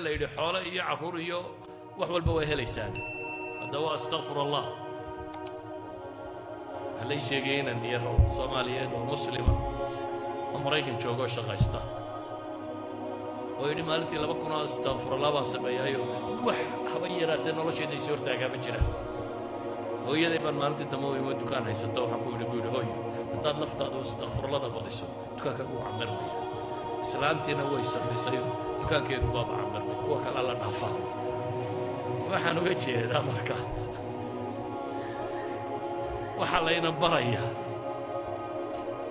la yidhi xoolo iyo carruur iyo wax walba way helaysaan hadda waa astaqfir allah halay sheegay inaan yar oo Soomaaliyeed oo muslima oo Maraykan joogo shaqaysta oo yidhi maalintii 2,000 astaqfir allah baan sameeyayo wax haba yaraatee nolosheeda isoo hortaagama jiraan hooyaday baan maalintii dambe u imid dukaan haysato waxaan ku yidhi hooyo haddaad laftaada astaqfirlada badiso dukaanka ugu camirmaya islaantiina way samaysay dukaankeedu waa camirmay kuwa kale la dhaafaa waxaan uga jeedaa marka waxa layna barayaa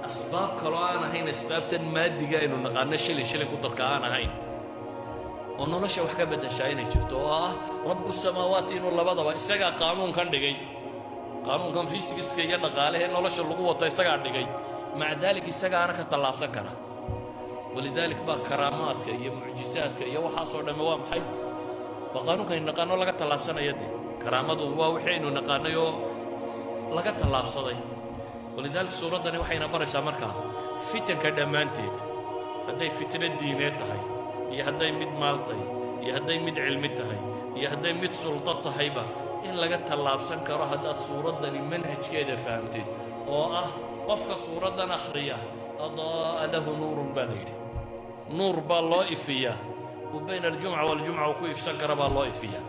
asbaab kale oo aan ahayn asbaabtan maadiga aynu naqaano shilin ku darka aan ahayn oo nolosha wax ka bedeshaa inay jirto oo ah rabbu samaawaati inuu labadaba isagaa qaanuunkan dhigay qaanuunkan fiisigiska iyo dhaqaalaha nolosha lagu wato isagaa dhigay maca daalika isagaana ka tallaabsan kara walidaalika baa karaamaadka iyo mucjisaadka iyo waxaasoo dhamme waa maxay waa qaanuunkan naqaano laga tallaabsanaya dee karaamadu waa wixii aynu naqaanay oo laga tallaabsaday walidaalika suuraddani waxayna baraysaa markaa fitanka dhammaanteed hadday fitna diineed tahay iyo hadday mid maal tahay iyo hadday mid cilmi tahay iyo hadday mid suldo tahayba in laga tallaabsan karo haddaad suuraddani manhajkeeda fahamtid oo ah qofka suuraddan akhriya adaa lahu nuurun baa la yidhi nuur baa loo ifiyaa oo bayna aljumca waljumca uu ku ifsan kara baa loo ifiyaa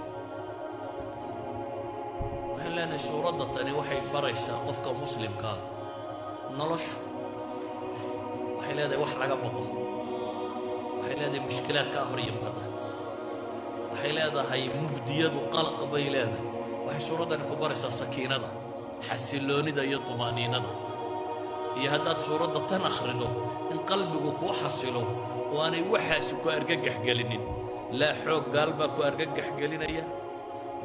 waxaan leenahay suuradda tani waxay baraysaa qofka muslimkaa noloshu waxay leedahay wax laga baqo waxay leedahay mushkilaadka hor yimaada waxay leedahay mugdiyadu qalaq bay leedahay waxay suuraddani ku baraysaa sakiinada xasiloonida iyo tumaaniinada iyo haddaad suuradda tan akhrido in qalbigu kuu xasilo oo aanay waxaasi ku argagax gelinin laa xoog gaal baa ku argagax gelinaya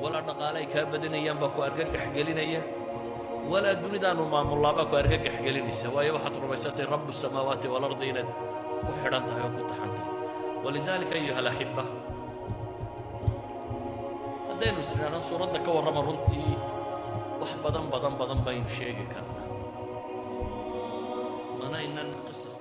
walaa dhaqaale ay kaa badanayaan baa ku argagax gelinaya walaa dunidaanu maamullaa baa ku argagax gelinaysa waayo waxaad rumaysatay rabbu samaawaati walardi inaad ku xidhan tahay oo ku taxantay walidaalika ayuha alaxiba haddaynu isnaanan suuradda ka warrama runtii wax badan baynu sheegi karnaa manaynan qisas